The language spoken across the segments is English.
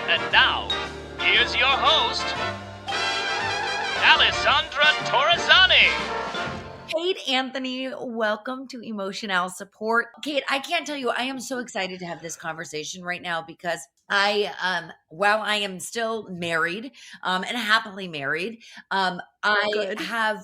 And now, here's your host, Alessandra Torresani. Kate Anthony, welcome to Emotional Support. Kate, I can't tell you, I am so excited to have this conversation right now because while I am still married, and happily married, I Good. have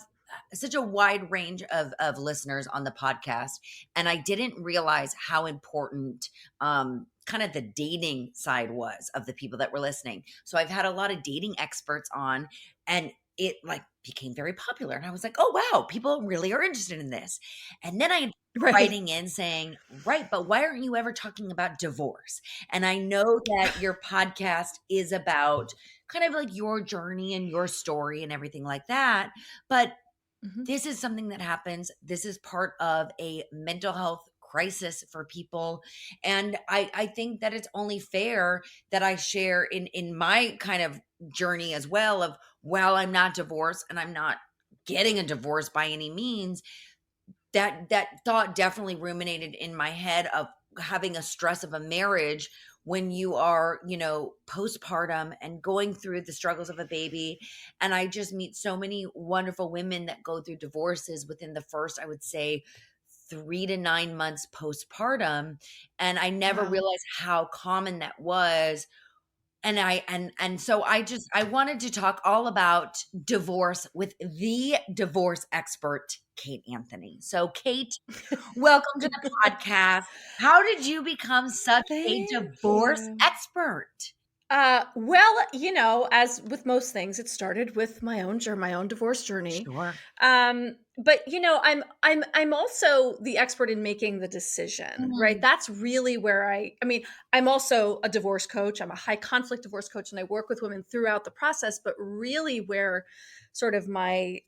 such a wide range of listeners on the podcast, and I didn't realize how important kind of the dating side was of the people that were listening. So I've had a lot of dating experts on, and it like became very popular, and I was like, oh wow, people really are interested in this. And then I Right. writing in saying, right, but why aren't you ever talking about divorce? And I know that your podcast is about kind of like your journey and your story and everything like that, but this is something that happens. This is part of a mental health crisis for people. And I think that it's only fair that I share in my kind of journey as well of, while I'm not divorced and I'm not getting a divorce by any means, that thought definitely ruminated in my head of having a stress of a marriage when you are, postpartum and going through the struggles of a baby. And I just meet so many wonderful women that go through divorces within the first, I would say, 3 to 9 months postpartum. And I never Wow. realized how common that was. And so I wanted to talk all about divorce with the divorce expert, Kate Anthony. So Kate, welcome to the podcast. How did you become such a Thank divorce you. expert? Well, as with most things, it started with my own divorce journey. Sure. But I'm also the expert in making the decision, right? That's really where I'm also a divorce coach. I'm a high conflict divorce coach, and I work with women throughout the process. But really, where sort of my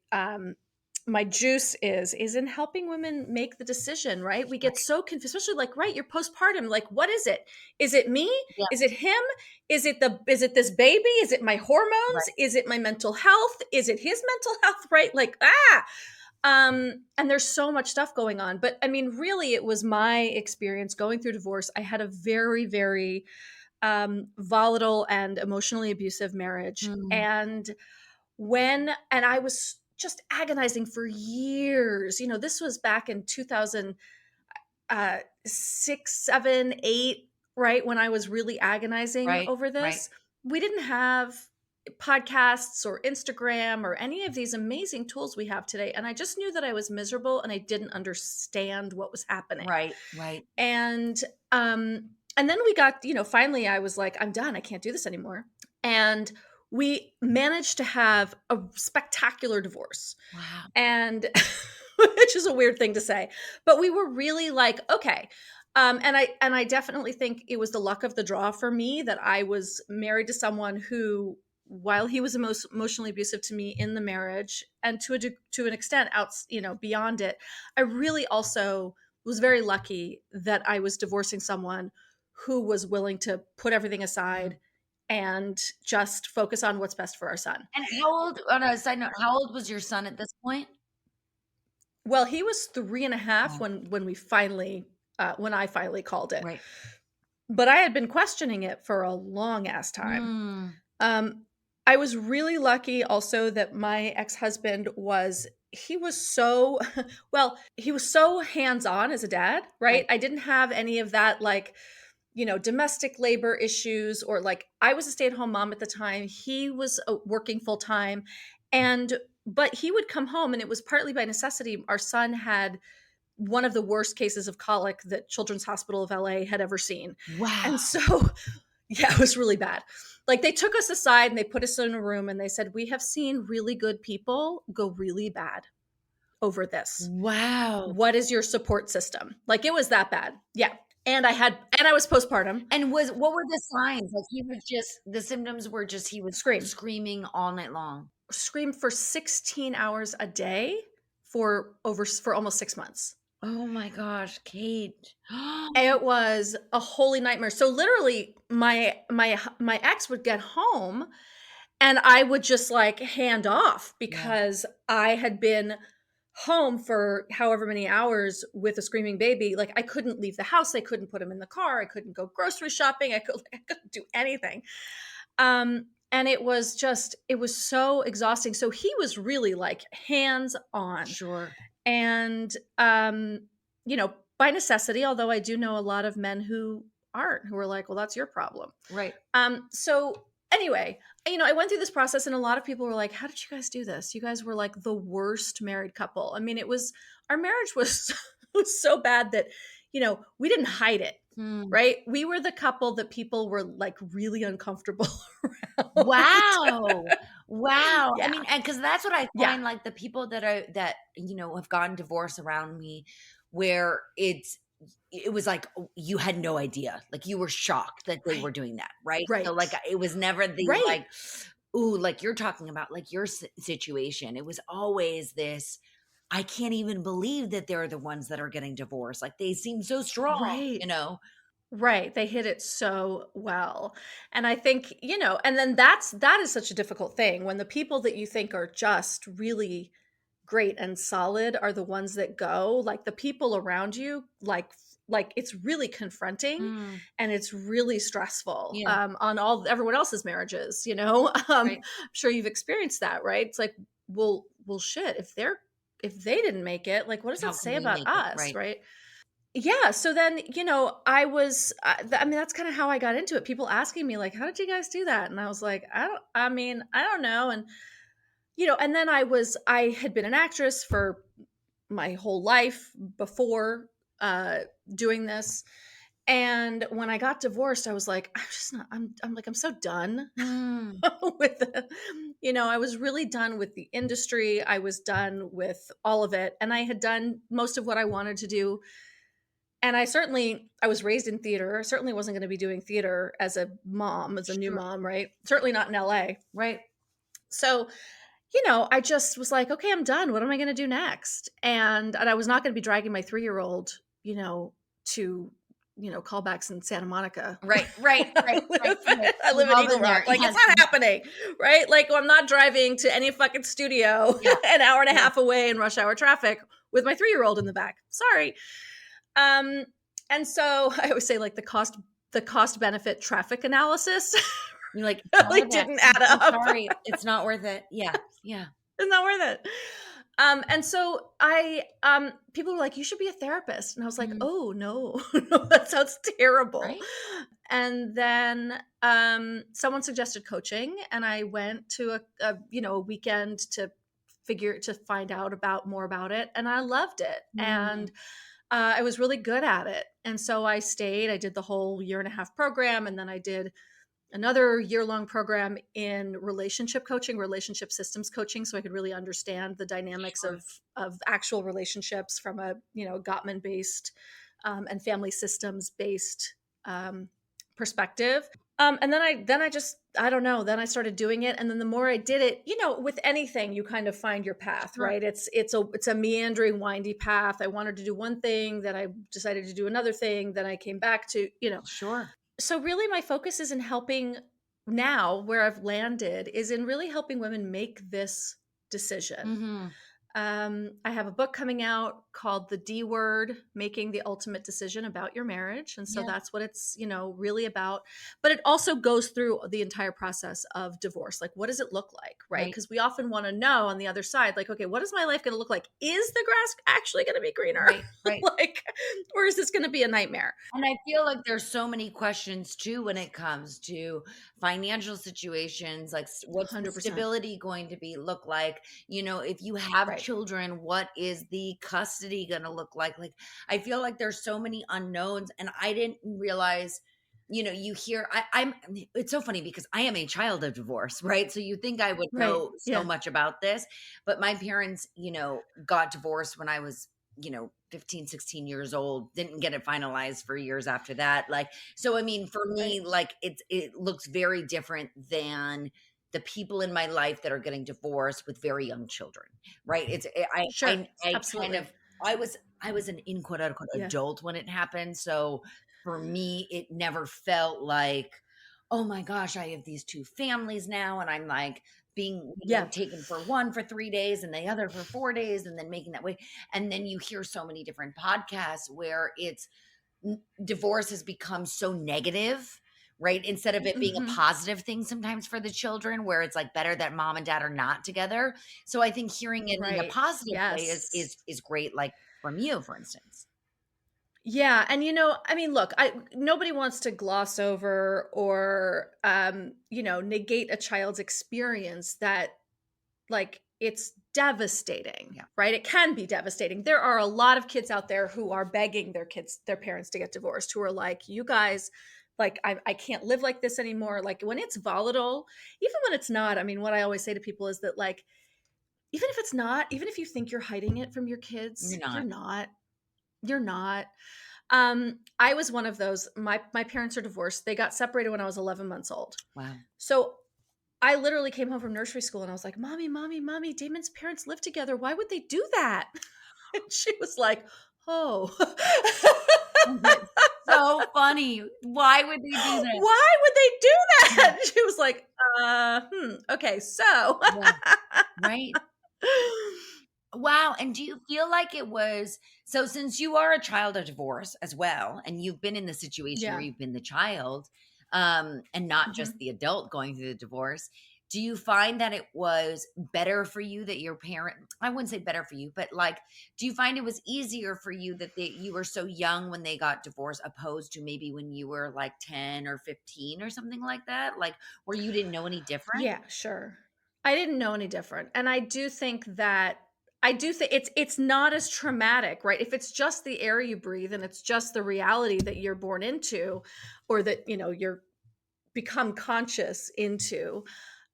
juice is in helping women make the decision, right? We get so confused, especially like, right, you're postpartum, like, what is it? Is it me? Yeah. Is it him? Is it this baby? Is it my hormones? Right. Is it my mental health? Is it his mental health? Right? Like, and there's so much stuff going on. But I mean, really, it was my experience going through divorce. I had a very, very volatile and emotionally abusive marriage. And I was just agonizing for years. This was back in 2006, 7, 8, right? When I was really agonizing over this. Right. We didn't have podcasts or Instagram or any of these amazing tools we have today. And I just knew that I was miserable and I didn't understand what was happening. Right. And then we got, finally I was like, I'm done. I can't do this anymore. And we managed to have a spectacular divorce. Wow. And which is a weird thing to say, but we were really like, okay. And I definitely think it was the luck of the draw for me that I was married to someone who, while he was emotionally abusive to me in the marriage, and to an extent beyond it, I really also was very lucky that I was divorcing someone who was willing to put everything aside and just focus on what's best for our son. And on a side note, how old was your son at this point? Well, he was 3.5 when we finally, when I finally called it. Right. But I had been questioning it for a long ass time. I was really lucky also that my ex-husband he was so hands-on as a dad, right? I didn't have any of that, like, domestic labor issues, or like, I was a stay-at-home mom at the time. He was working full-time, but he would come home, and it was partly by necessity. Our son had one of the worst cases of colic that Children's Hospital of LA had ever seen. Wow. And so, yeah, it was really bad. Like, they took us aside and they put us in a room and they said, we have seen really good people go really bad over this. Wow. What is your support system? Like, it was that bad. Yeah. And I was postpartum. And what were the signs? Like, the symptoms were just, he was screaming all night long. Screamed for 16 hours a day for almost 6 months. Oh my gosh, Kate. It was a holy nightmare. So literally my ex would get home and I would just like hand off, because I had been home for however many hours with a screaming baby. Like I couldn't leave the house. I couldn't put him in the car. I couldn't go grocery shopping. I couldn't do anything. And it was so exhausting. So he was really like hands on. Sure. And, you know, by necessity, although I do know a lot of men who aren't, who are like, well, that's your problem. Right. So anyway, you know, I went through this process and a lot of people were like, how did you guys do this? You guys were like the worst married couple. I mean, our marriage was, was so bad that, you know, we didn't hide it. Right. We were the couple that people were like really uncomfortable around. Wow. Wow. Yeah. I mean, and because that's what I Yeah. find, like the people that you know have gotten divorced around me, where it was like you had no idea, like you were shocked that they Right. were doing that, right? Right. So like it was never the Right. like, ooh, like you're talking about like your situation. It was always this. I can't even believe that they're the ones that are getting divorced. Like they seem so strong, Right. you know. Right. They hit it so well. And I think, you know, and then that is such a difficult thing when the people that you think are just really great and solid are the ones that go, like the people around you, like it's really confronting and it's really stressful Yeah. on everyone else's marriages, you know. Right. I'm sure you've experienced that, right? It's like, well shit, if they didn't make it, like what does How that can say we about make it? us, Right. right? Yeah, so then, you know, I was I mean, that's kind of how I got into it. People asking me like, "How did you guys do that?" And I was like, I mean, I don't know." And you know, and then I had been an actress for my whole life before uh doing this. And when I got divorced, I was like, I'm just not I'm like I'm so done with the, you know, I was really done with the industry. I was done with all of it, and I had done most of what I wanted to do. And I was raised in theater. I certainly wasn't going to be doing theater as a mom, as a new Sure. mom, right? Certainly not in LA. Right. So, you know, I just was like, okay, I'm done. What am I going to do next? And I was not going to be dragging my 3-year-old, you know, to, you know, callbacks in Santa Monica. Right. Right. Right. Right. I live We've in all Eagle been there. Rock. Like, Yes. it's not happening, right? Like, I'm not driving to any fucking studio Yeah. an hour and a Yeah. half away in rush hour traffic with my 3-year-old in the back. Sorry. And so I always say like the cost benefit traffic analysis You're like, really didn't add I'm up. sorry, it's not worth it. Yeah. Yeah. It's not worth it. And so people were like, you should be a therapist. And I was like, oh no, no, that sounds terrible. Right. And then someone suggested coaching, and I went to a weekend to find out more about it, and I loved it. And I was really good at it. And so I stayed. I did the whole 1.5-year program, and then I did another year-long program in relationship coaching, relationship systems coaching, so I could really understand the dynamics of actual relationships from a, you know, Gottman-based and family systems-based perspective. And then I don't know, then I started doing it. And then the more I did it, you know, with anything, you kind of find your path, Sure. right? It's a meandering, windy path. I wanted to do one thing, then I decided to do another thing, then I came back to, you know. Sure. So really my focus is in helping now, where I've landed, is in really helping women make this decision. I have a book coming out called The D Word, Making the Ultimate Decision About Your Marriage. And so that's what it's, you know, really about. But it also goes through the entire process of divorce. Like, what does it look like, right? Because we often want to know on the other side, like, okay, what is my life going to look like? Is the grass actually going to be greener? Right. Like, or is this going to be a nightmare? And I feel like there's so many questions too when it comes to financial situations, like what's the 100%. stability going to look like? You know, if you have children, what is the custody going to look like? Like, I feel like there's so many unknowns, and I didn't realize, you know, you hear, it's so funny because I am a child of divorce, right? So you think I would know so much about this, but my parents, you know, got divorced when I was, you know, 15, 16 years old, didn't get it finalized for years after that. Like, so, I mean, for me, like it looks very different than the people in my life that are getting divorced with very young children, right? I was an in quote unquote adult when it happened. So for me, it never felt like, oh my gosh, I have these two families now, and I'm like being, Yeah. taken for one for 3 days and the other for 4 days, and then making that way. And then you hear so many different podcasts where it's divorce has become so negative, right? Instead of it being a Mhm. positive thing sometimes for the children, where it's like better that mom and dad are not together. So I think hearing it in a Right. positive way is Yes. is is great, like from you, for instance. Yeah, and I mean, look, I nobody wants to gloss over or negate a child's experience that like it's devastating, Yeah. right? It can be devastating. There are a lot of kids out there who are begging their parents to get divorced, who are like, you guys, like I can't live like this anymore. Like when it's volatile, even when it's not, I mean, what I always say to people is that like even if it's not, even if you think you're hiding it from your kids, You're you're not. not. You're not. I was one of those. My parents are divorced. They got separated when I was 11 months old. Wow. So I literally came home from nursery school and I was like, "Mommy, mommy, mommy, Damon's parents live together. Why would they do that?" And she was like, "Oh." That's so funny. Why would they do that? Why would they do that? She was like, okay, so Yeah. Right. Wow, and do you feel like it was so since you are a child of divorce as well, and you've been in the situation where Yeah. you've been the child, and not just Mhm. the adult going through the divorce, do you find that it was better for you that your parent I wouldn't say better for you, but, like, do you find it was easier for you that you were so young when they got divorced opposed to maybe when you were, like, 10 or 15 or something like that? Like, where you didn't know any different? Yeah, sure. I didn't know any different. And I do think it's not as traumatic, right? If it's just the air you breathe and it's just the reality that you're born into or that, you're become conscious into,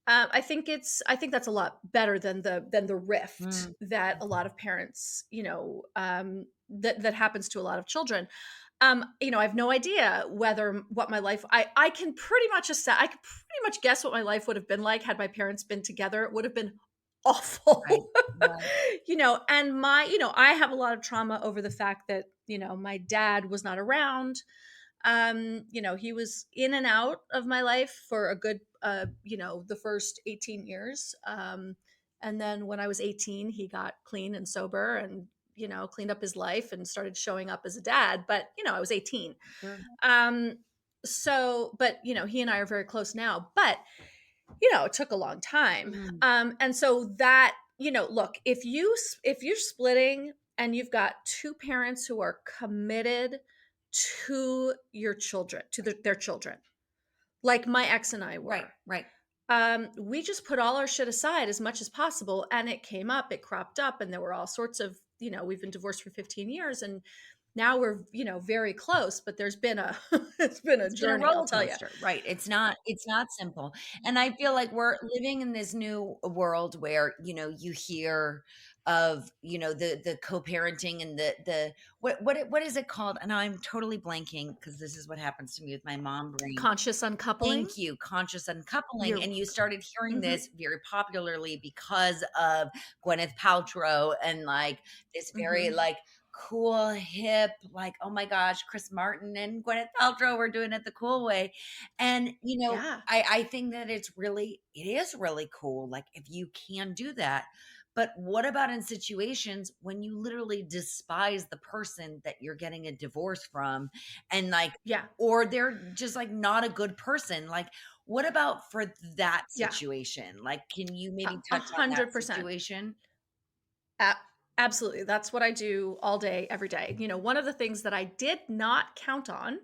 I think that's a lot better than the rift Mm, that a lot of parents, that happens to a lot of children. I have no idea whether what my life I can pretty much assess I could pretty much guess what my life would have been like had my parents been together. It would have been right, awful. right, And I have a lot of trauma over the fact that, my dad was not around. He was in and out of my life for a good the first 18 years. And then when I was 18, he got clean and sober and, cleaned up his life and started showing up as a dad. But, I was 18. sure. Um, but, he and I are very close now. But, it took a long time. Mm, And so that, look, if you're splitting and you've got two parents who are committed to your children, to their children, like my ex and I right, were. right. We just put all our shit aside as much as possible, and it came up, it cropped up, and there were all sorts of, we've been divorced for 15 years, and now we're, very close. But there's been a, it's been a It's been a journey, I'll roller tell you. coaster, right? It's not simple. And I feel like we're living in this new world where, you hear of, the co-parenting and the what is it called? And I'm totally blanking because this is what happens to me with my mom brain. Conscious uncoupling. Thank you, conscious uncoupling. You're And you welcome. started hearing Hmm. this very popularly because of Gwyneth Paltrow and like this very Hmm. like cool, hip, like, oh my gosh, Chris Martin and Gwyneth Paltrow were doing it the cool way. And, Yeah. I think that it is really cool. Like if you can do that. But what about in situations when you literally despise the person that you're getting a divorce from and like Yeah. or they're just like not a good person. Like, what about for that Yeah. situation? Like, can you A maybe a touch on that 100%. situation? A Absolutely, that's what I do all day, every day. One of the things that I did not count on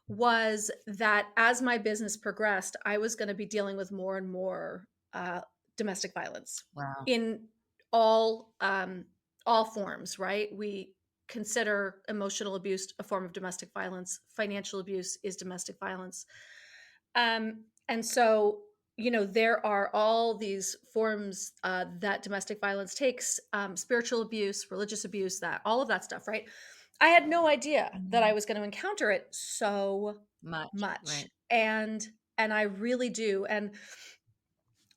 was that as my business progressed, I was gonna be dealing with more and more, domestic violence Wow. in all forms, right? We consider emotional abuse a form of domestic violence. Financial abuse is domestic violence. And so, there are all these forms that domestic violence takes, spiritual abuse, religious abuse, that all of that stuff, right? I had no idea that I Mhm. was going to encounter it so Much, much. right. And I really do. And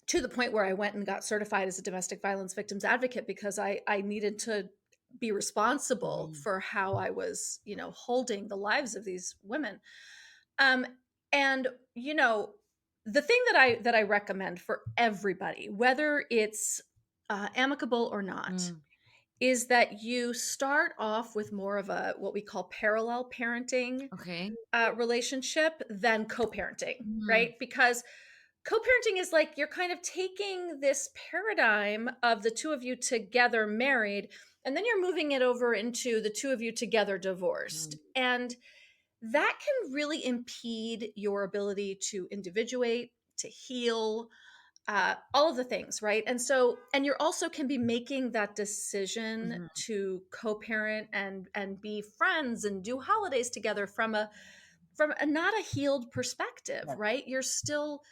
to the point where I went and got certified as a domestic violence victims advocate because I needed to be responsible Mhm. for how I was, holding the lives of these women. Um, and the thing that I recommend for everybody, whether it's amicable or not, Mm, is that you start off with more of a what we call parallel parenting okay. relationship than co-parenting, Mm, right? Because co-parenting is like you're kind of taking this paradigm of the two of you together married, and then you're moving it over into the two of you together divorced. mm, And that can really impede your ability to individuate, to heal, all of the things, right? And so, and you're also can be making that decision mhm, to co-parent and be friends and do holidays together from a not a healed perspective, right. right? You're still,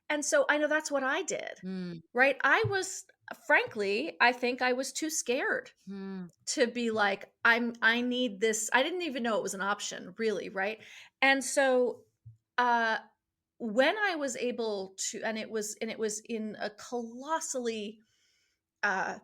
and so I know that's what I did, Mm, right? I was, frankly, I think I was too scared mm, to be like, I need this. I didn't even know it was an option, really, right? And so, uh, when I was able to, and it was in a colossally uh,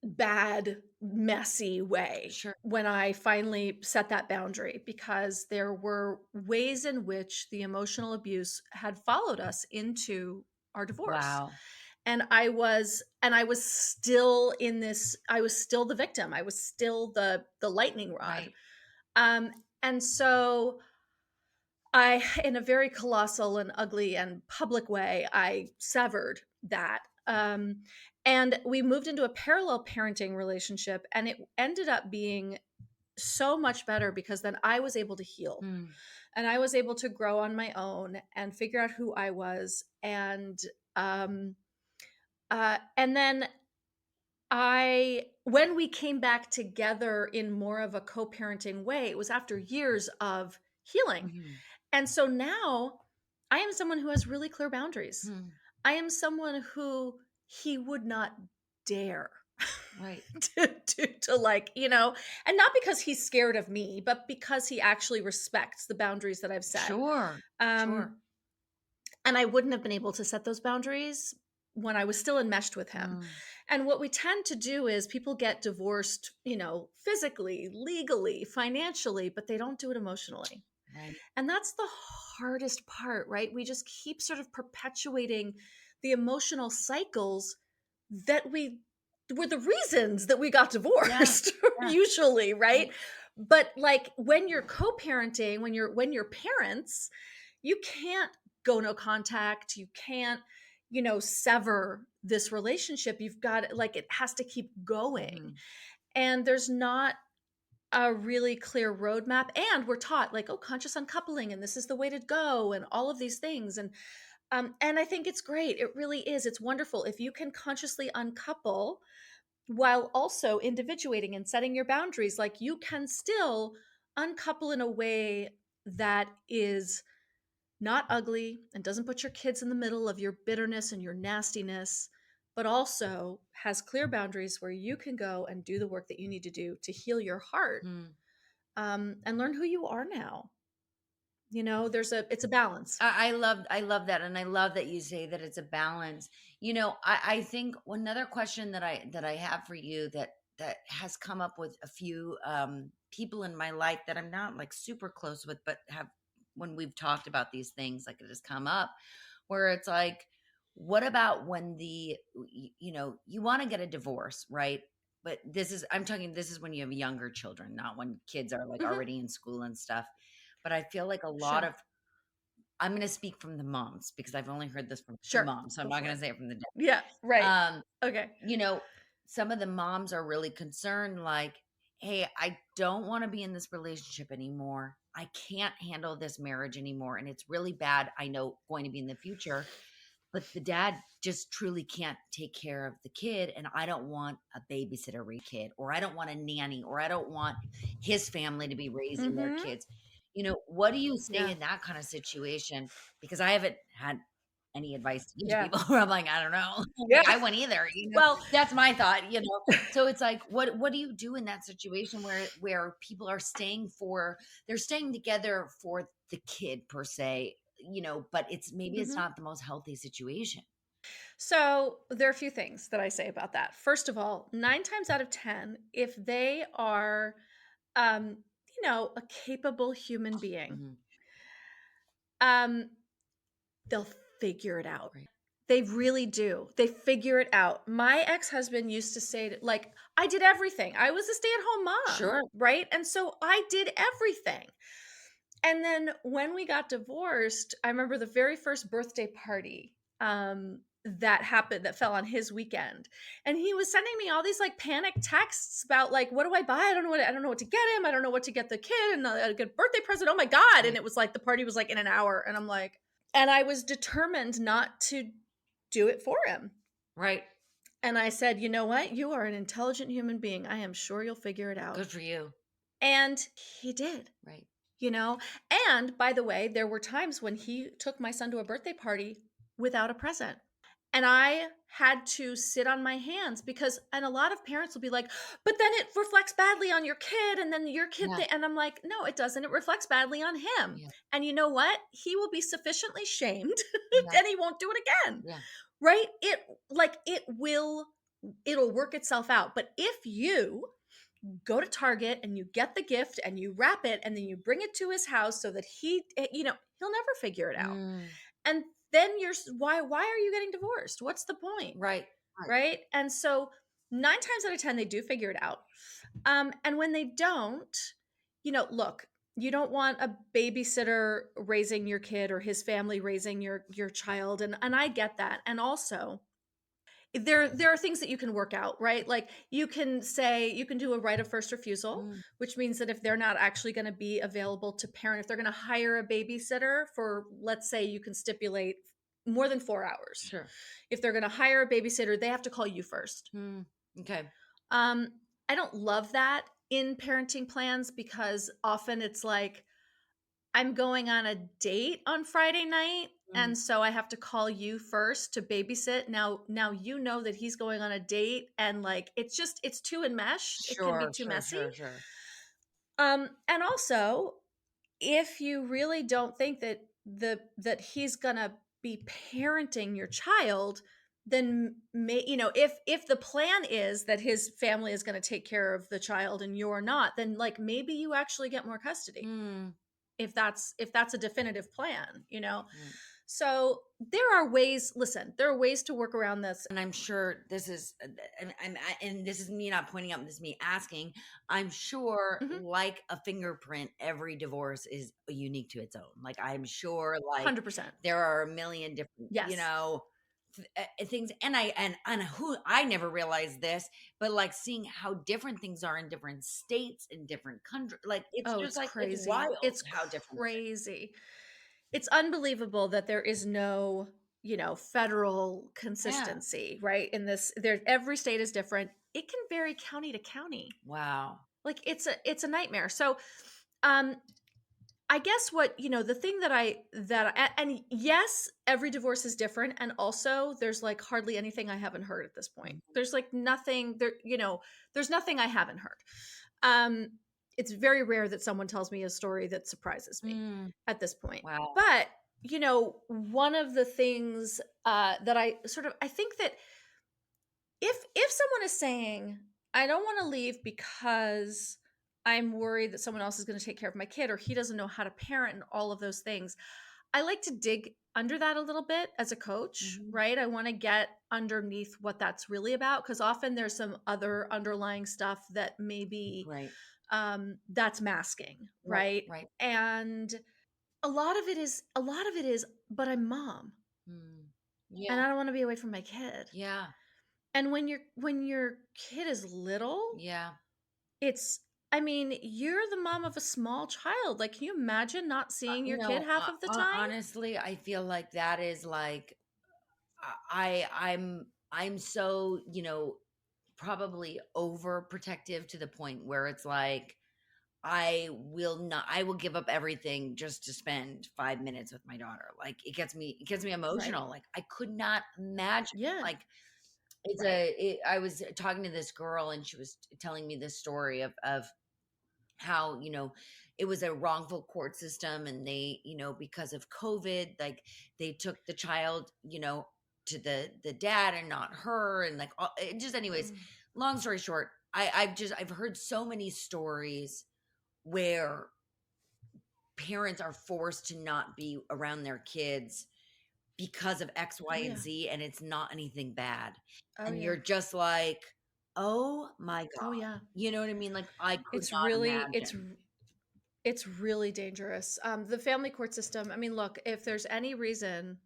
bad, messy way sure. when I finally set that boundary, because there were ways in which the emotional abuse had followed us into our divorce. Wow. And I was still in this, I was still the victim. I was still the lightning rod. Right. Um and so I, in a very colossal and ugly and public way, I severed that. And we moved into a parallel parenting relationship, and it ended up being so much better because then I was able to heal Mm, and I was able to grow on my own and figure out who I was. And then when we came back together in more of a co parenting way, it was after years of healing. mhm, And so now I am someone who has really clear boundaries. mm, I am someone who he would not dare right. to like, and not because he's scared of me, but because he actually respects the boundaries that I've set. Sure. Sure. Um, and I wouldn't have been able to set those boundaries when I was still enmeshed with him. Mm, And what we tend to do is people get divorced, physically, legally, financially, but they don't do it emotionally. right. And that's the hardest part, right? We just keep sort of perpetuating the emotional cycles that we were the reasons that we got Yeah. divorced Yeah. usually, Right. right? But like when you're co-parenting, when you're parents, you can't go no contact, you can't, sever this relationship. You've got, like, it has to keep going. Mhm, And there's not a really clear roadmap, and we're taught like, oh, conscious uncoupling and this is the way to go and all of these things. And I think it's great. It really is. It's wonderful if you can consciously uncouple while also individuating and setting your boundaries. Like, you can still uncouple in a way that is not ugly and doesn't put your kids in the middle of your bitterness and your nastiness, but also has clear boundaries where you can go and do the work that you need to do to heal your heart, mm. and learn who you are now. It's a balance. I love that, and I love that you say that it's a balance. I think another question that I have for you that has come up with a few people in my life that I'm not like super close with, but have when we've talked about these things, like it has come up where it's like, what about when you want to get a divorce, right? But this is when you have younger children, not when kids are like Hmm. already in school and stuff. But I feel like a lot Sure. of I'm gonna speak from the moms because I've only heard this from 2 Sure. moms, so I'm Go not for gonna it. say it from the dad. Yeah. Right. Um, Okay. you know, some of the moms are really concerned, like, "Hey, I don't wanna be in this relationship anymore. I can't handle this marriage anymore, and it's really bad, I know, going to be in the future, but the dad just truly can't take care of the kid, and I don't want a babysitter raise kid, or I don't want a nanny, or I don't want his family to be raising their Hmm. kids." What do you say Yeah. in that kind of situation? Because I haven't had any advice to give to Yeah. people where I'm like, I don't know. Yeah. Like I wouldn't either. Well, That's my thought. So it's like, what do you do in that situation where people are they're staying together for the kid per se, but maybe it's mhm. not the most healthy situation. So there are a few things that I say about that. First of all, 9 times out of 10, if they are, a capable human being, Mhm. um, they'll figure it out. Right. They really do. They figure it out. My ex-husband used to say, like, I did everything. I was a stay-at-home mom, Sure. right? And so I did everything. And then when we got divorced, I remember the very first birthday party that happened that fell on his weekend. And he was sending me all these like panic texts about like, what do I buy? I don't know what to get him. I don't know what to get the kid and a good birthday present. Oh my God. And Right. it was like the party was like in an hour. And I'm like, and I was determined not to do it for him. Right. And I said, you know what? You are an intelligent human being. I am sure you'll figure it out. Good for you. And he did. Right. You know, and by the way, there were times when he took my son to a birthday party without a present. And I had to sit on my hands because, and a lot of parents will be like, but then it reflects badly on your kid. And then your kid, Yeah. and I'm like, no, it doesn't. It reflects badly on him. Yeah. And you know what? He will be sufficiently shamed Yeah. and he won't do it again. Yeah. Right? It'll work itself out. But if you go to Target and you get the gift and you wrap it and then you bring it to his house so that he'll never figure it out. And then why are you getting divorced? What's the point? Right. And so 9 times out of 10, they do figure it out. And when they don't, look, you don't want a babysitter raising your kid or his family raising your child. And I get that. And also, there are things that you can work out, right? Like you can do a right of first refusal, which means that if they're not actually going to be available to parent, if they're going to hire a babysitter for, let's say you can stipulate more than 4 hours. Sure. If they're going to hire a babysitter, they have to call you first. Okay. I don't love that in parenting plans because often it's like, I'm going on a date on Friday night. And so I have to call you first to babysit. Now you know that he's going on a date and like, it's too enmeshed. It can be too messy. Sure. And also if you really don't think that he's gonna be parenting your child, then if the plan is that his family is going to take care of the child and you're not, then like maybe you actually get more custody. If that's a definitive plan, So there are ways to work around this. And I'm sure this is, and this is me not pointing out, this is me asking, I'm sure like a fingerprint, every divorce is unique to its own. Like I'm sure like 100%. there are a million different, things. And I never realized this, but like seeing how different things are in different states, in different countries, like it's just like crazy. It's wild. It's how different. Crazy. It's unbelievable that there is no, federal consistency, right? In this, every state is different. It can vary county to county. Wow. Like it's a nightmare. So, I guess what, the thing and yes, every divorce is different. And also there's like hardly anything I haven't heard at this point. There's like nothing there, there's nothing I haven't heard. It's very rare that someone tells me a story that surprises me at this point. Wow. But, one of the things that I think that if someone is saying, I don't want to leave because I'm worried that someone else is going to take care of my kid or he doesn't know how to parent and all of those things, I like to dig under that a little bit as a coach, right? I want to get underneath what that's really about because often there's some other underlying stuff that maybe that's masking, right? And a lot of it is, but I'm mom. Yeah. And I don't want to be away from my kid. Yeah. And when your kid is little, you're the mom of a small child. Like, can you imagine not seeing your kid half of the time? Honestly, I feel like that is like, I'm so, probably overprotective to the point where it's like, I will give up everything just to spend 5 minutes with my daughter. Like it gets me emotional. Like I could not imagine. Like I was talking to this girl and she was telling me this story of how, it was a wrongful court system and they, because of COVID, like they took the child, to the dad and not her. And like, just anyways, long story short, I've heard so many stories where parents are forced to not be around their kids because of X, Y, Oh and yeah. Z, and it's not anything bad. Oh And yeah. you're just like, oh my Oh God. yeah. You know what I mean? Like, I could It's not really imagine. it's really dangerous. The family court system. I mean, look, if there's any reason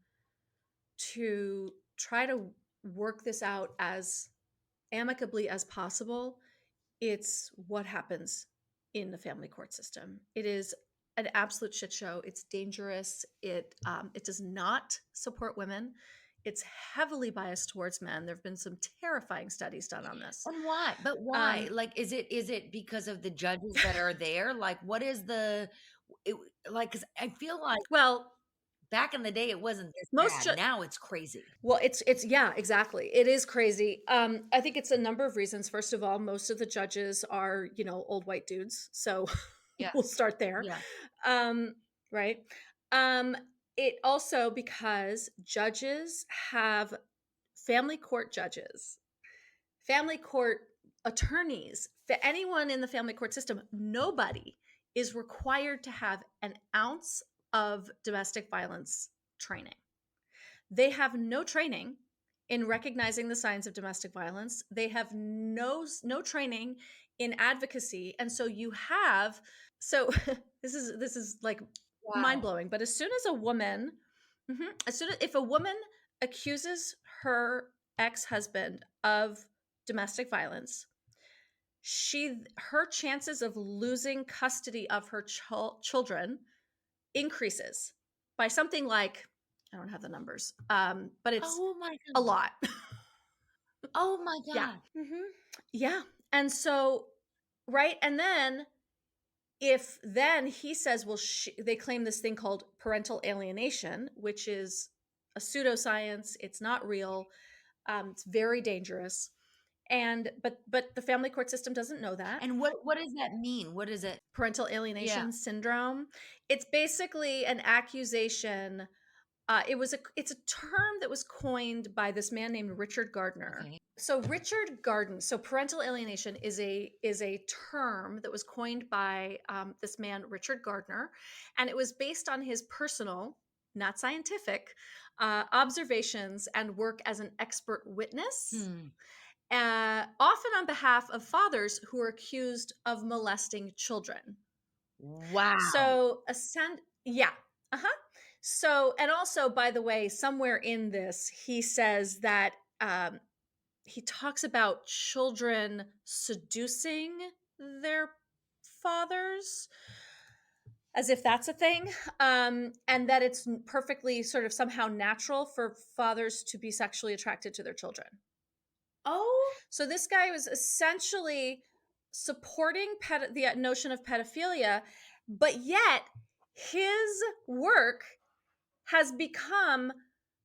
to try to work this out as amicably as possible, it's what happens in the family court system. It is an absolute shit show. It's dangerous. It does not support women. It's heavily biased towards men. There have been some terrifying studies done on this. And why? But why? Um, Like, is it because of the judges that are there? Like, what is it, like, because I feel like well, back in the day, it wasn't this most bad. Now it's crazy. Well, it's yeah, exactly. It is crazy. I think it's a number of reasons. First of all, most of the judges are, old white dudes. So Yeah. we'll start there. Yeah. Um, right. Um, it also because judges have family court judges, family court attorneys, for anyone in the family court system, nobody is required to have an ounce of domestic violence training. They have no training in recognizing the signs of domestic violence. They have no training in advocacy, and so you have so this is like mind Wow. blowing. But as soon as a woman, as soon as if a woman accuses her ex husband of domestic violence, her chances of losing custody of her children increases by something like, I don't have the numbers, but it's Oh my a God. lot. Oh my Yeah. God. Yeah. And so, right. And then if then he says, well, they claim this thing called parental alienation, which is a pseudoscience. It's not real. It's very dangerous. But the family court system doesn't know that. And what does that mean? What is it? Parental Yeah. alienation syndrome. It's basically an accusation. It's a term that was coined by this man named Richard Gardner. Okay. So parental alienation is a term that was coined by this man Richard Gardner, and it was based on his personal, not scientific, observations and work as an expert witness, often on behalf of fathers who are accused of molesting children. Wow. So, yeah. Uh-huh. So, and also, by the way, somewhere in this, he says that he talks about children seducing their fathers as if that's a thing, and that it's perfectly sort of somehow natural for fathers to be sexually attracted to their children. Oh. So this guy was essentially supporting the notion of pedophilia, but yet his work has become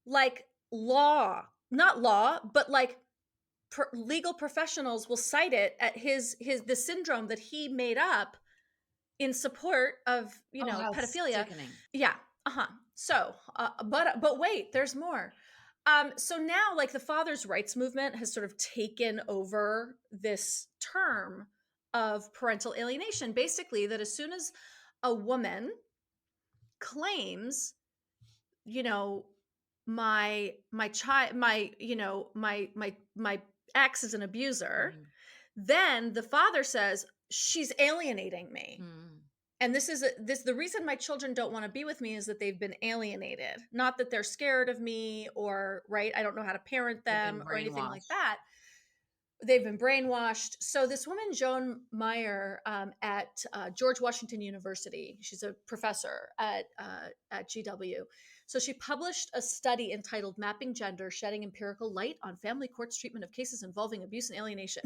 like law, not law, but like legal professionals will cite it at the syndrome that he made up in support of Oh, how pedophilia. sickening. Yeah. So but wait, there's more. So now, like, the fathers' rights movement has sort of taken over this term of parental alienation. Basically, that as soon as a woman claims, my child, my ex is an abuser, then the father says she's alienating me. And the reason my children don't want to be with me is that they've been alienated, not that they're scared of me or, right, I don't know how to parent them or anything like that. They've been brainwashed. So this woman, Joan Meyer, at George Washington University, she's a professor at GW. So she published a study entitled "Mapping Gender: Shedding Empirical Light on Family Court's Treatment of Cases Involving Abuse and Alienation."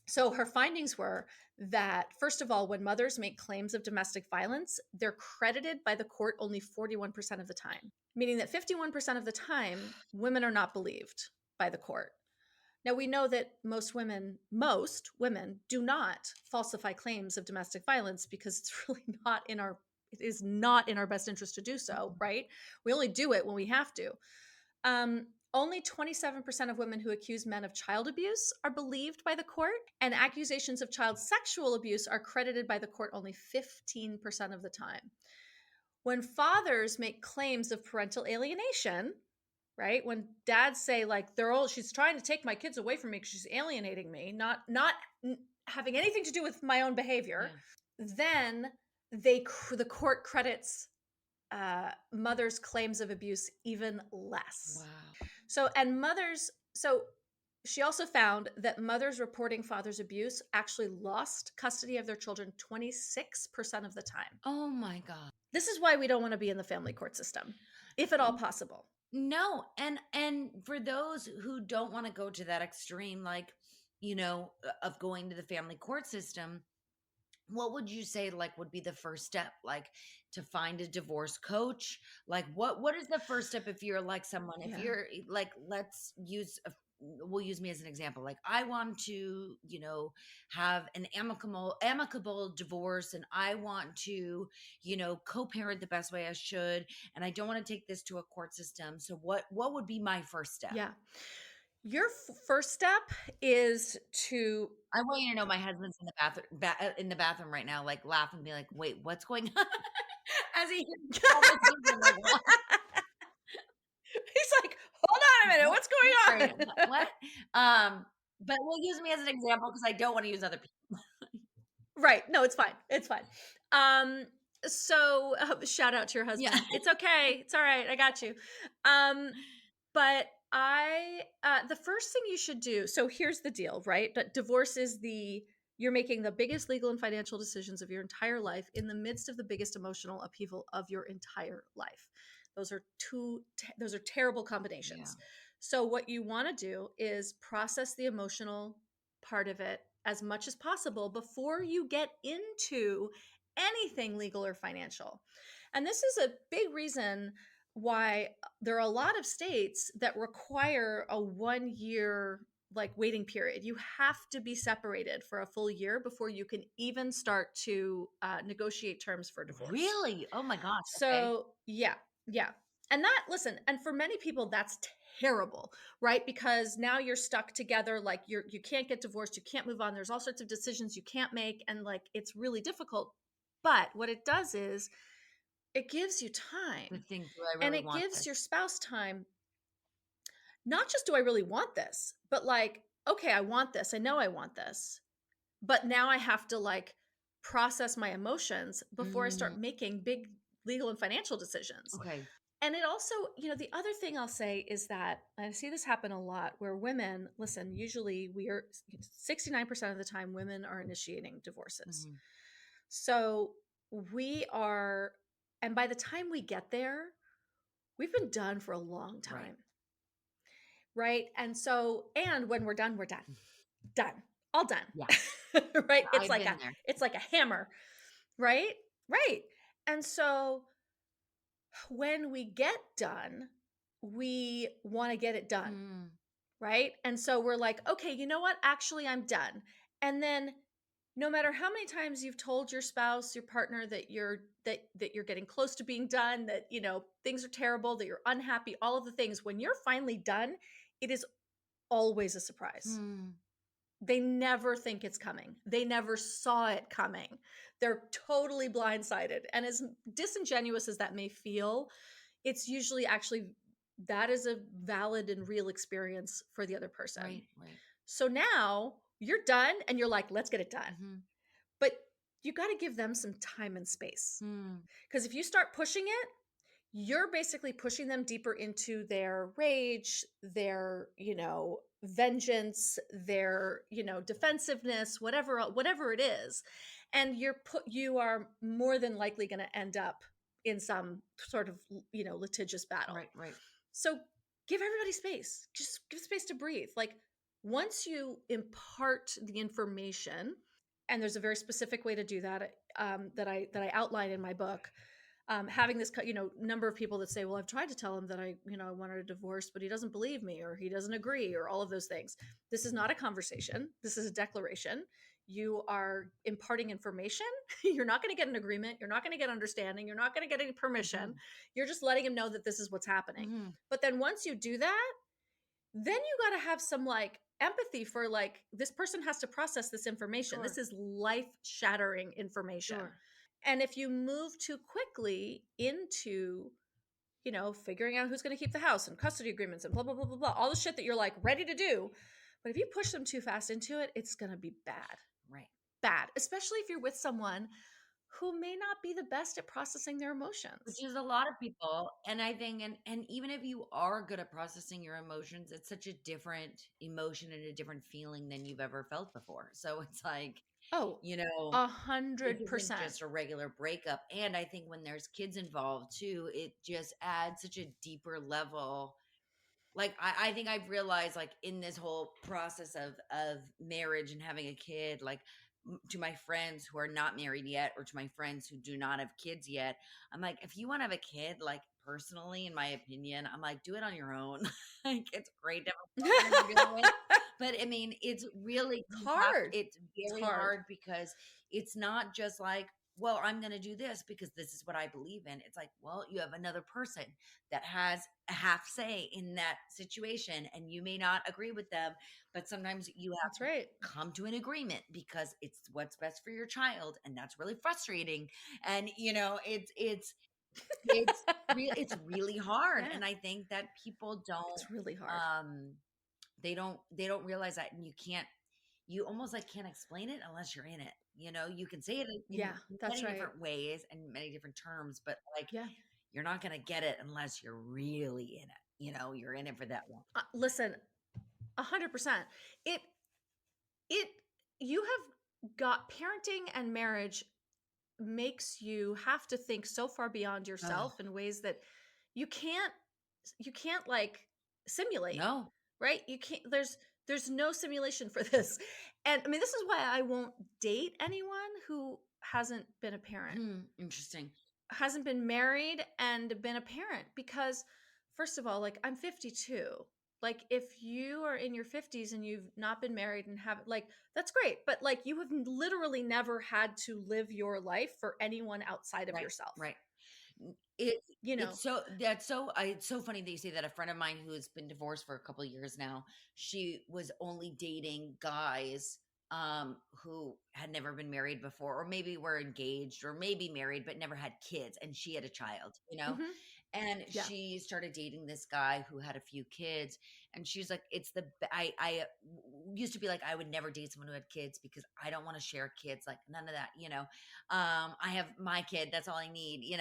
So her findings were that, first of all, when mothers make claims of domestic violence, they're credited by the court only 41% of the time, meaning that 51% of the time, women are not believed by the court. Now, we know that most women do not falsify claims of domestic violence because it is not in our best interest to do so, right? We only do it when we have to. Only 27% of women who accuse men of child abuse are believed by the court, and accusations of child sexual abuse are credited by the court only 15% of the time. When fathers make claims of parental alienation, right? When dads say like she's trying to take my kids away from me because she's alienating me, not having anything to do with my own behavior, then the court credits mothers' claims of abuse even less. Wow. So she also found that mothers reporting father's abuse actually lost custody of their children 26% of the time. Oh my God. This is why we don't want to be in the family court system, if at all possible. No. And for those who don't want to go to that extreme, like, of going to the family court system, what would you say would be the first step, like to find a divorce coach? Like what is the first step if you're like someone, if you're like, we'll use me as an example. Like I want to, have an amicable divorce, and I want to, co-parent the best way I should, and I don't want to take this to a court system. So what would be my first step? Yeah. Your first step is to. I want you to know my husband's in the bathroom right now, like laughing, be like, "Wait, what's going on?" As he hears conversation, like, what? He's like, "Hold on a minute, what's going on?" Sorry, what? But we'll use me as an example because I don't want to use other people. Right? No, it's fine. It's fine. So shout out to your husband. Yeah. It's okay. It's all right. I got you. But the first thing you should do, so here's the deal, right? That divorce is you're making the biggest legal and financial decisions of your entire life in the midst of the biggest emotional upheaval of your entire life. Those are terrible combinations. Yeah. So what you want to do is process the emotional part of it as much as possible before you get into anything legal or financial. And this is a big reason why there are a lot of states that require a 1 year waiting period. You have to be separated for a full year before you can even start to negotiate terms for divorce. Really? Oh my gosh. So yeah. And and for many people that's terrible, right? Because now you're stuck together, like you can't get divorced, you can't move on. There's all sorts of decisions you can't make, and it's really difficult. But what it does is it gives you time to think, do I really and it want gives this? your spouse time. Not just, do I really want this, but okay, I want this. I know I want this, but now I have to process my emotions before I start making big legal and financial decisions. Okay. And it also, the other thing I'll say is that I see this happen a lot where women, listen, usually 69% of the time women are initiating divorces. Mm-hmm. So and by the time we get there, we've been done for a long time. Right. And when we're done, all done. Yeah. Right. Yeah, it's like a hammer. Right. And so when we get done, we want to get it done. Right. And so we're like, okay, you know what? Actually, I'm done. And then no matter how many times you've told your spouse, your partner that you're getting close to being done, that, things are terrible, that you're unhappy, all of the things, when you're finally done, it is always a surprise. They never think it's coming. They never saw it coming. They're totally blindsided. And as disingenuous as that may feel, it's usually actually that is a valid and real experience for the other person. Right. So now you're done and you're like, let's get it done. Mm-hmm. But you got to give them some time and space. Because if you start pushing it, you're basically pushing them deeper into their rage, their, vengeance, their, defensive-ness, whatever it is. And you are more than likely going to end up in some sort of, litigious battle. Right. So give everybody space. Just give space to breathe. Once you impart the information, and there's a very specific way to do that, that I outline in my book. Having this, number of people that say, well, I've tried to tell him that I wanted a divorce, but he doesn't believe me, or he doesn't agree, or all of those things. This is not a conversation. This is a declaration. You are imparting information. You're not going to get an agreement. You're not going to get understanding. You're not going to get any permission. You're just letting him know that this is what's happening. But then once you do that, then you got to have some empathy for this person has to process this information. This is life-shattering information. And if you move too quickly into, figuring out who's going to keep the house and custody agreements and blah, blah, blah, blah, blah, all the shit that you're like ready to do. But if you push them too fast into it, it's going to be bad. Right. Bad, especially if you're with someone who may not be the best at processing their emotions. Which is a lot of people. And I think, and even if you are good at processing your emotions, it's such a different emotion and a different feeling than you've ever felt before. So it's like, Oh, you know, it isn't 100%. just a regular breakup. And I think when there's kids involved too, it just adds such a deeper level. Like I think I've realized, like, in this whole process of marriage and having a kid, like, to my friends who are not married yet, or to my friends who do not have kids yet, I'm like, if you want to have a kid, like, personally, in my opinion, I'm like, do it on your own. Like, it's great to have a partner to do it with. But I mean, it's really hard. It's very hard because it's not just like, well, I'm going to do this because this is what I believe in. It's like, well, you have another person that has a half say in that situation, and you may not agree with them, but sometimes you have That's right. to come to an agreement because it's what's best for your child, and that's really frustrating. And it's really hard. Yeah. And I think that people don't, It's really hard. they don't realize that. And you almost like can't explain it unless you're in it. You can say it in Yeah, that's many right. different ways and many different terms, but like, Yeah. you're not going to get it unless you're really in it. You're in it for that long. Listen, 100%. You have got parenting and marriage makes you have to think so far beyond yourself in ways that you can't like simulate. No. Right? You can't, there's no simulation for this. And I mean, this is why I won't date anyone who hasn't been a parent. Interesting. Hasn't been married and been a parent, because first of all, like, I'm 52. Like, if you are in your 50s and you've not been married and have, like, that's great, but like, you have literally never had to live your life for anyone outside of yourself. Right. It's It's so funny that you say that. A friend of mine who has been divorced for a couple of years now, she was only dating guys who had never been married before, or maybe were engaged, or maybe married but never had kids, and she had a child. And she started dating this guy who had a few kids, and she's like, I used to be like, I would never date someone who had kids because I don't want to share kids, like, none of that. I have my kid, that's all I need.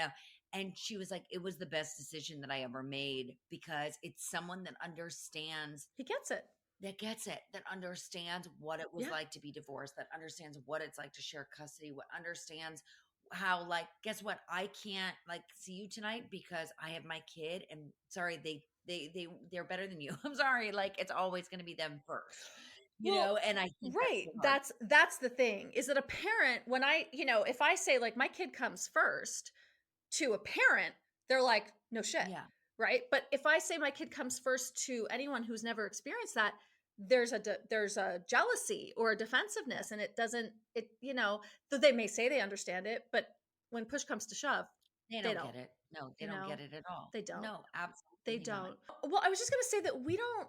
And she was like, it was the best decision that I ever made, because it's someone that understands. He gets it. That understands what it was like to be divorced, that understands what it's like to share custody, what understands how, like, guess what? I can't, like, see you tonight because I have my kid, and sorry, they're better than you. I'm sorry. Like, it's always going to be them first, and I think right. That's the thing, is that a parent, when if I say, like, my kid comes first to a parent, they're like, no shit. Yeah. Right. But if I say my kid comes first to anyone who's never experienced that, there's a jealousy or a defensiveness, and though they may say they understand it, but when push comes to shove, they don't get it. No, they don't get it at all. They don't. No, absolutely. They don't. Well, I was just going to say that we don't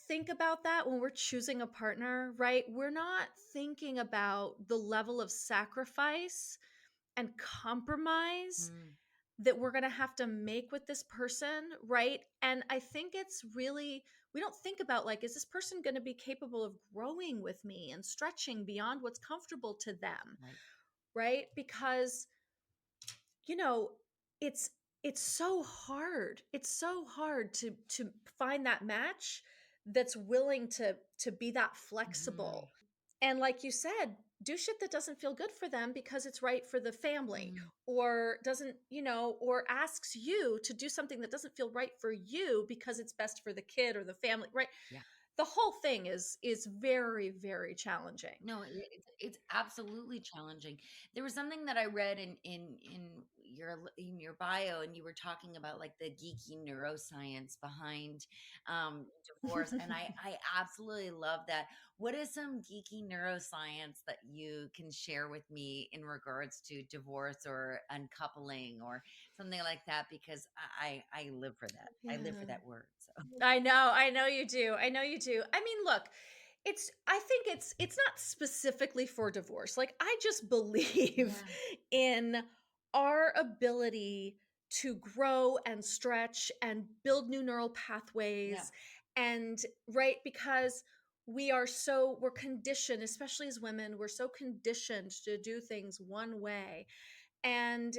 think about that when we're choosing a partner, right? We're not thinking about the level of sacrifice and compromise that we're going to have to make with this person, right? And I think it's really, we don't think about, like, is this person going to be capable of growing with me and stretching beyond what's comfortable to them, right? Because, it's so hard. It's so hard to find that match that's willing to be that flexible. And like you said, do shit that doesn't feel good for them because it's right for the family, or doesn't, or asks you to do something that doesn't feel right for you because it's best for the kid or the family, right? Yeah. The whole thing is very, very challenging. No, it's absolutely challenging. There was something that I read in your bio, and you were talking about, like, the geeky neuroscience behind divorce, and I absolutely love that. What is some geeky neuroscience that you can share with me in regards to divorce or uncoupling or something like that? Because I live for that. I live for that word. So I know you do. I mean, look, I think it's not specifically for divorce. Like, I just believe Yeah. in our ability to grow and stretch and build new neural Yeah. pathways, and because we're conditioned, especially as women, we're so conditioned to do things one way. And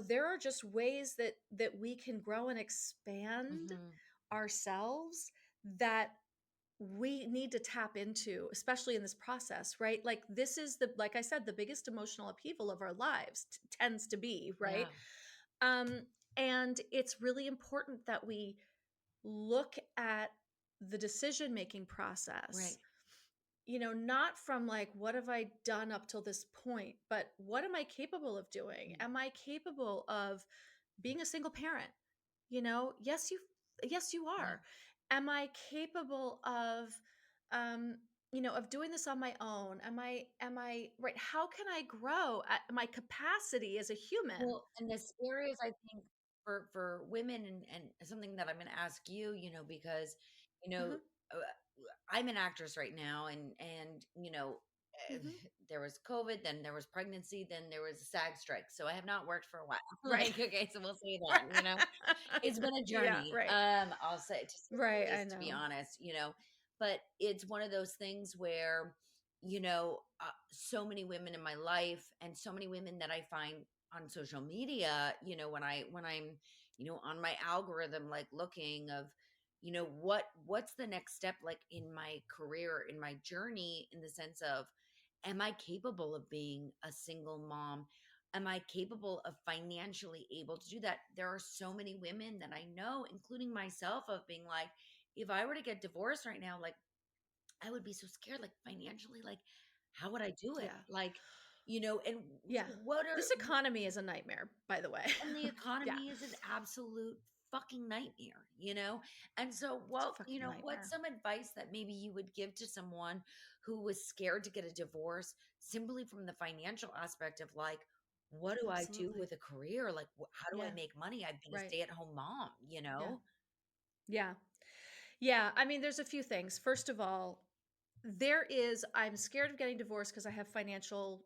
there are just ways that we can grow and expand Mhm. ourselves that we need to tap into, especially in this process, right? Like, this is like I said, the biggest emotional upheaval of our lives tends to be, right? Yeah. um and it's really important that we look at the decision making process, Right. not from like, what have I done up till this point, but what am I capable of doing? Mm. Am I capable of being a single parent? Yes, you Yeah. are. Am I capable of of doing this on my own? Am I right? How can I grow at my capacity as a human? Well, and the scariest, I think, for women, and something that I'm gonna ask you, because, you know, Hmm. uh, I'm an actress right now, and eh, Hmm. there was COVID, then there was pregnancy, then there was a SAG strike, so I have not worked for a while. Right. Like, okay, so we'll say that. It's been a Yeah, journey, right. I'll say, to say Right, the I least, to be know. honest, but it's one of those things where, so many women in my life and so many women that I find on social media, when I'm, on my algorithm, like looking of, what's the next step, like in my career, in my journey, in the sense of, am I capable of being a single mom? Am I capable of financially able to do that? There are so many women that I know, including myself, of being like, if I were to get divorced right now, like, I would be so scared, like, financially, like, how would I do it? Yeah. Like, and Yeah. what are This economy is a nightmare, by the way. and the Yeah. economy is an absolute fucking nightmare. And so, It's a well, fucking what's nightmare. some advice that maybe you would give to someone who was scared to get a divorce simply from the financial aspect of, like, what do I do Absolutely. with a career? Like, how do I Yeah. make money? I've been a Right. stay-at-home mom, you Yeah. know? Yeah. Yeah. I mean, there's a few things. First of all, I'm scared of getting divorced because I have financial,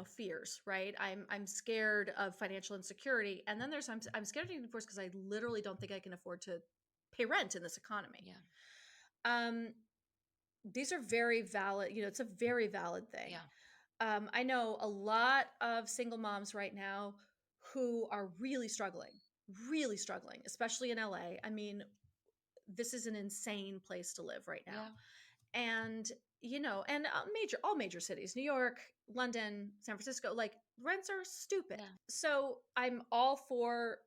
fears, right? I'm scared of financial insecurity. And then I'm scared of getting divorced because I literally don't think I can afford to pay rent in this economy. Yeah. Um, these are very valid, it's a very valid thing. Yeah. I know a lot of single moms right now who are really struggling, especially in LA. I mean, this is an insane place to live right now. Yeah. And and all major cities, New York, London, San Francisco, like, rents are stupid. Yeah. So I'm all for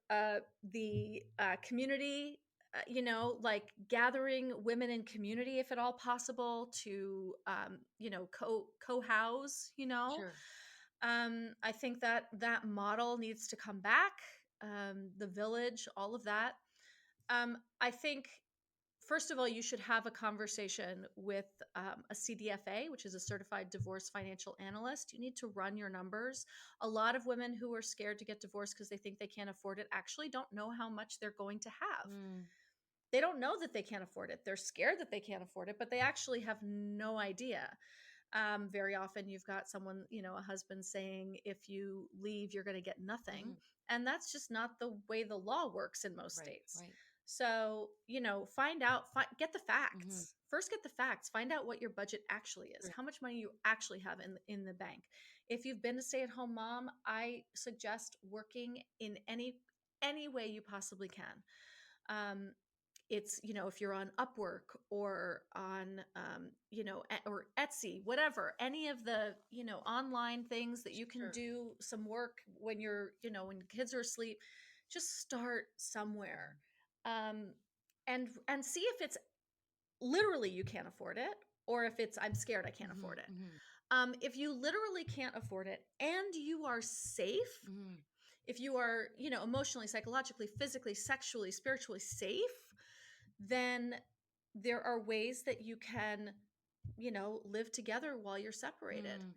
the community, like gathering women in community, if at all possible, to co-house. Sure. I think that model needs to come back. The village, all of that. I think, first of all, you should have a conversation with a CDFA, which is a certified divorce financial analyst. You need to run your numbers. A lot of women who are scared to get divorced because they think they can't afford it actually don't know how much they're going to have. Mm. They don't know that they can't afford it. They're scared that they can't afford it, but they actually have no idea. Very often you've got someone, a husband saying, if you leave, you're going to get nothing. Mhm. And that's just not the way the law works in most Right. states. Right. So, get the Mhm. facts. First, get the facts. Find out what your budget actually is, Sure. how much money you actually have in the bank. If you've been a stay-at-home mom, I suggest working in any way you possibly can. Um, it's if you're on Upwork or on or Etsy, whatever, any of the online things that you can Sure. do some work when when kids are asleep. Just start somewhere. um and see if it's literally you can't afford it, or if it's, I'm scared I can't afford Mhm. it. Mhm. If you literally can't afford it and you are safe, Mhm. if you are, emotionally, psychologically, physically, sexually, spiritually safe, then there are ways that you can, live together while you're separated, Mm.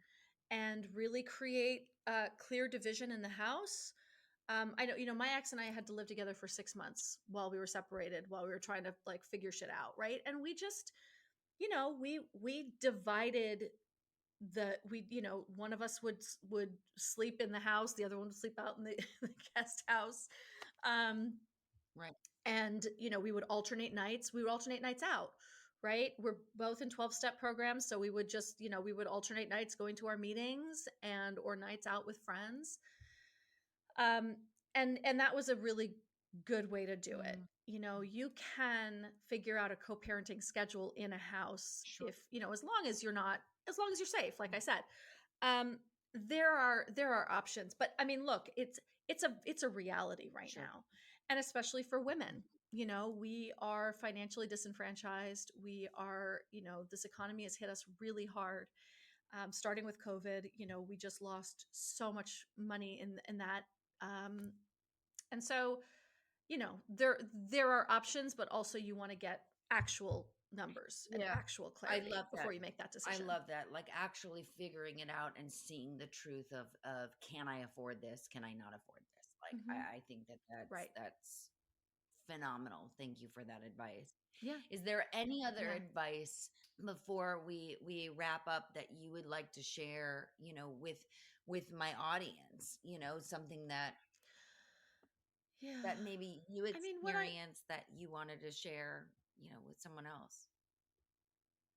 and really create a clear division in the house. I know, my ex and I had to live together for 6 months while we were separated, while we were trying to like figure shit out, right? And we just we divided one of us would sleep in the house, the other one would sleep out in the, the guest house. Right. And we would alternate nights. We would alternate nights out, right? We're both in 12-step programs, so we would just we would alternate nights going to our meetings and or nights out with friends. And that was a really good way to do it. You can figure out a co-parenting schedule in a house Sure. if as long as you're safe, like I said. There are options, but I mean, look, it's a reality right Sure. now, and especially for women. We are financially disenfranchised. We are, this economy has hit us really hard. Starting with COVID, we just lost so much money in that. And so, there are options, but also you want to get actual numbers and Yeah. actual I clarity love before that. you make that I decision. love that. Like actually figuring it out and seeing the truth of can I afford this? Can I not afford this? Like Mhm. I think that Right. that's phenomenal. Thank you for that advice. Yeah. Is there any other Yeah. advice before we wrap up that you would like to share, with my audience, something that Yeah. maybe you I mean, what I experienced that you wanted to share, with someone else?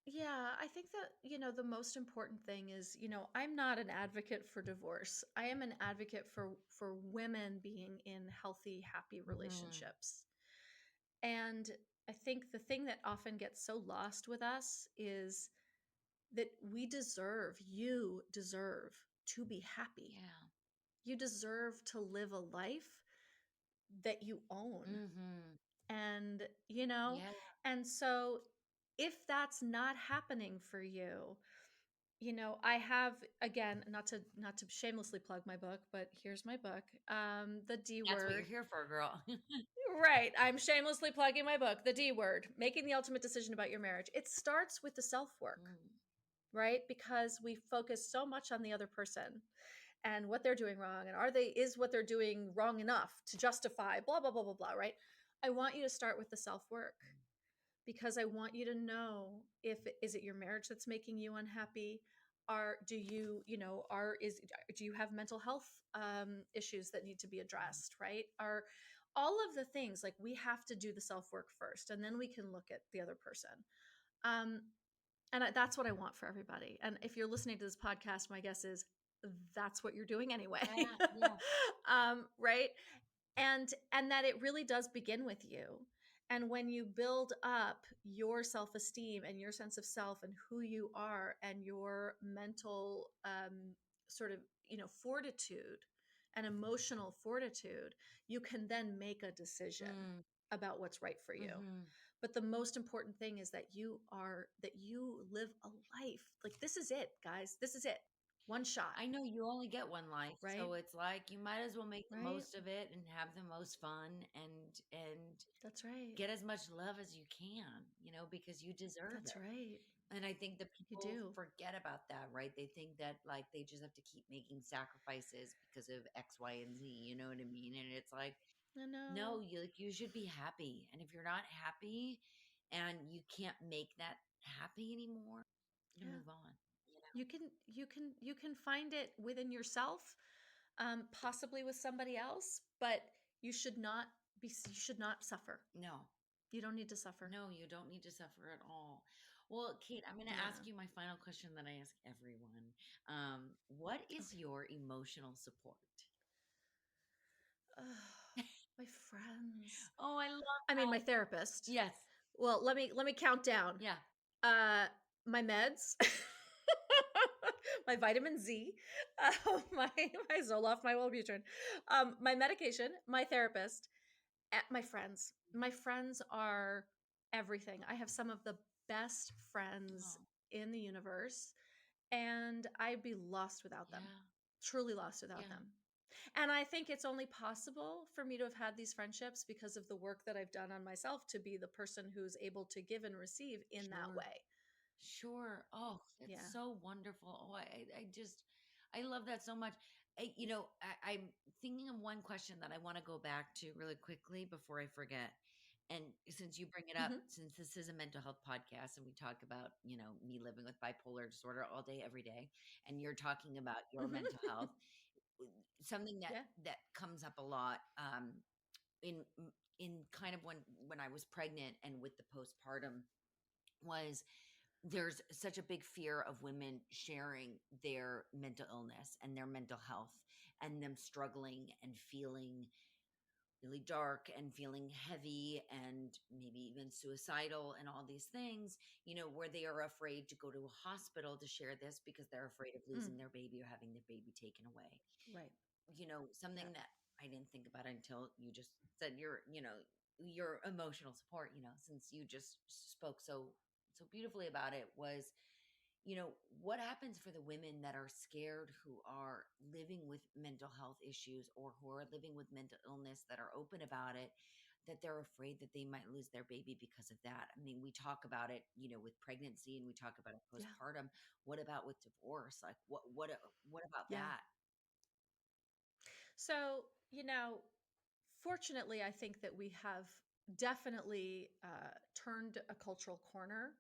Yeah, I think that, the most important thing is, I'm not an advocate for divorce. I am an advocate for women being in healthy, happy Mhm. relationships. And I think the thing that often gets so lost with us is that you deserve to be happy. Yeah. You deserve to live a life that you own. Mhm. And, Yeah. and so if that's not happening for you, I have, again, not to shamelessly plug my book, but here's my book, The D That's what you're Word. here for, girl. Right. I'm shamelessly plugging my book, The D Word, Making the Ultimate Decision About Your Marriage. It starts with the self-work, Mm. right? Because we focus so much on the other person and what they're doing wrong, and is what they're doing wrong enough to justify blah blah blah blah blah, right? I want you to start with the self-work, because I want you to know, if is it your marriage that's making you unhappy? Do you, do you have mental health issues that need to be addressed, right? Are all of the things, like, we have to do the self-work first, and then we can look at the other person. Um, that's what I want for everybody. And if you're listening to this podcast, my guess is that's what you're doing anyway. Yeah, yeah. Right? And that it really does begin with you. And when you build up your self-esteem and your sense of self and who you are and your mental sort of fortitude and emotional fortitude, you can then make a decision Mm. about what's right for you. Mhm. But the most important thing is that you live a life. Like, this is it, guys. This is it. One shot. I know you only get one life, so Right? it's like you might as well make the Right? most of it and have the most fun and That's right. get as much love as you can, because you deserve That's it. right. And I think that You people do. forget about that, right? They think that like they just have to keep making sacrifices because of X, Y, and Z, you know what I mean? And it's like, I no, know. you should be happy. And if you're not happy and you can't make that happy anymore, you Yeah. move on. You can find it within yourself, possibly with somebody else, but you should not suffer. No, You don't need to suffer. no, you don't need to suffer at all. Well, Kate, I'm going to Yeah. ask you my final question that I ask everyone. What is Okay. your emotional support? Ugh, my friends. Oh, I love I mean, my that. therapist. Yes. Well, let me count down. Yeah. Uh, my meds, my vitamin Z, my Zoloft, my Wellbutrin, my medication, my therapist, my friends. My friends are everything. I have some of the best friends Oh, in the universe, and I'd be lost without them. yeah. Truly lost without Yeah. them. And I think it's only possible for me to have had these friendships because of the work that I've done on myself to be the person who's able to give and receive in that Sure. way. Sure. Oh, that's Yeah. so wonderful. Oh, I just, I love that so much. I'm thinking of one question that I want to go back to really quickly before I forget. And since you bring it up, Mhm. since this is a mental health podcast and we talk about, me living with bipolar disorder all day, every day, and you're talking about your mental health, something that Yeah. that comes up a lot in in kind of when I was pregnant and with the postpartum was there's such a big fear of women sharing their mental illness and their mental health and them struggling and feeling really dark and feeling heavy and maybe even suicidal and all these things, where they are afraid to go to a hospital to share this because they're afraid of losing Mm. their baby or having their baby taken away. Right. Something Yeah. that I didn't think about until you just said your emotional support, since you just spoke so beautifully about it was what happens for the women that are scared who are living with mental health issues or who are living with mental illness that are open about it, that they're afraid that they might lose their baby because of that. I mean, we talk about it, with pregnancy and we talk about it Yeah. postpartum. What about with divorce? Like what about Yeah. that? So, fortunately, I think that we have definitely turned a cultural corner.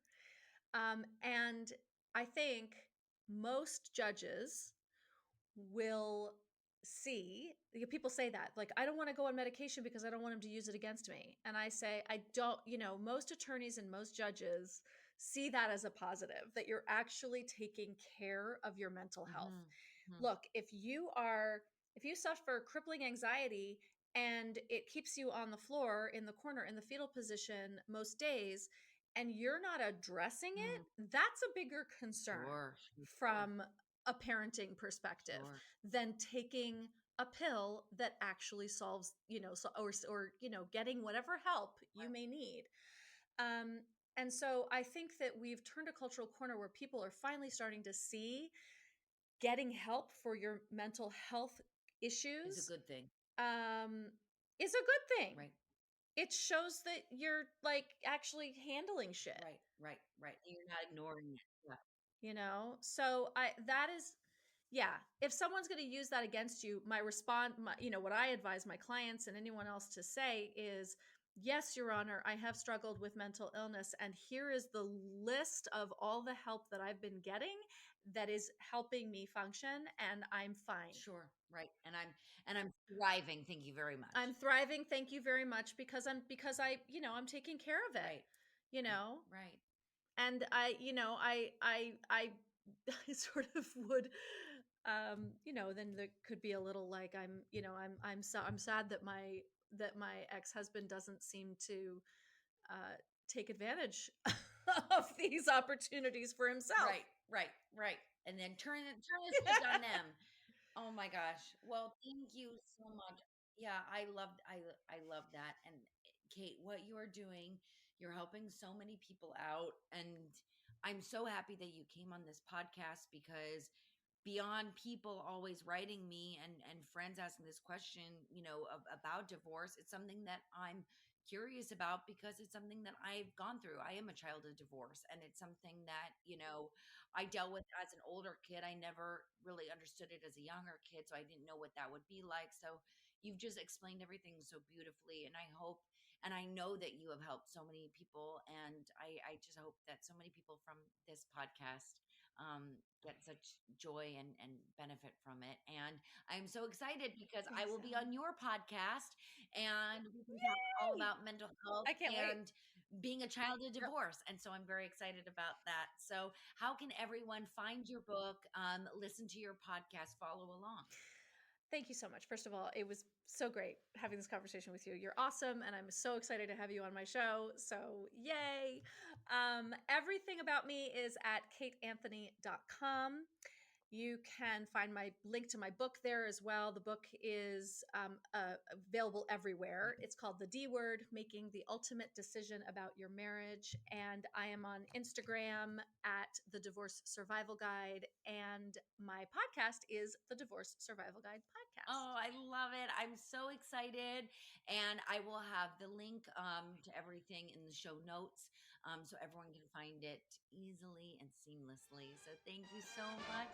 And I think most judges will see people say that, like, I don't want to go on medication because I don't want him to use it against me. And I say, I don't, most attorneys and most judges see that as a positive, that you're actually taking care of your mental health. Mhm. Mhm. Look, if you suffer crippling anxiety and it keeps you on the floor in the corner in the fetal position most days and you're not addressing it, Mhm. that's a bigger concern Sure, sure, from a parenting perspective sure. than taking a pill that actually solves, or getting whatever help you may need. Um, and so I think that we've turned a cultural corner where people are finally starting to see getting help for your mental health Is a issues good thing. um, is a good thing. Right. It shows that you're like actually handling shit. Right. Right. Right. You're not ignoring it. Yeah. So I that is, yeah, if someone's going to use that against you, what I advise my clients and anyone else to say is, yes, your honor, I have struggled with mental illness and here is the list of all the help that I've been getting that is helping me function and I'm fine. Sure. Right. And I'm thriving. Thank you very I'm much. thriving, thank you very much, because I'm taking care of it, Right. you Right. know? Right. And I I sort of would, then there could be a little like I'm sad that my ex-husband doesn't seem to uh, take advantage of these opportunities for Right. himself. Right. Right. And then turn the switch on them. Oh my gosh. Well, thank you so much. Yeah, I love that. And Kate, what you are doing, you're helping so many people out. And I'm so happy that you came on this podcast because beyond people always writing me and friends asking this question, about divorce, it's something that I'm curious about because it's something that I've gone through. I am a child of divorce and it's something that, I dealt with as an older kid. I never really understood it as a younger kid, so I didn't know what that would be like. So you've just explained everything so beautifully, and I hope and I know that you have helped so many people, and I just hope that so many people from this podcast get such joy and benefit from it. And I'm so excited because I Thanks, will be Sally. on your podcast and we can talk all Yay! about mental health I can't wait. and being a child of Yep. divorce. And so I'm very excited about that. So, how can everyone find your book, listen to your podcast, follow along? Thank you so much. First of all, it was so great having this conversation with you. You're awesome, and I'm so excited to have you on my show. So, yay. Everything about me is at kateanthony.com. You can find my link to my book there as well. The book is available everywhere. It's called The D Word, Making the Ultimate Decision About Your Marriage. And I am on Instagram at The Divorce Survival Guide. And my podcast is The Divorce Survival Guide Oh, Podcast. I love it. I'm so excited. And I will have the link to everything in the show notes so everyone can find it easily and seamlessly. So thank you so much.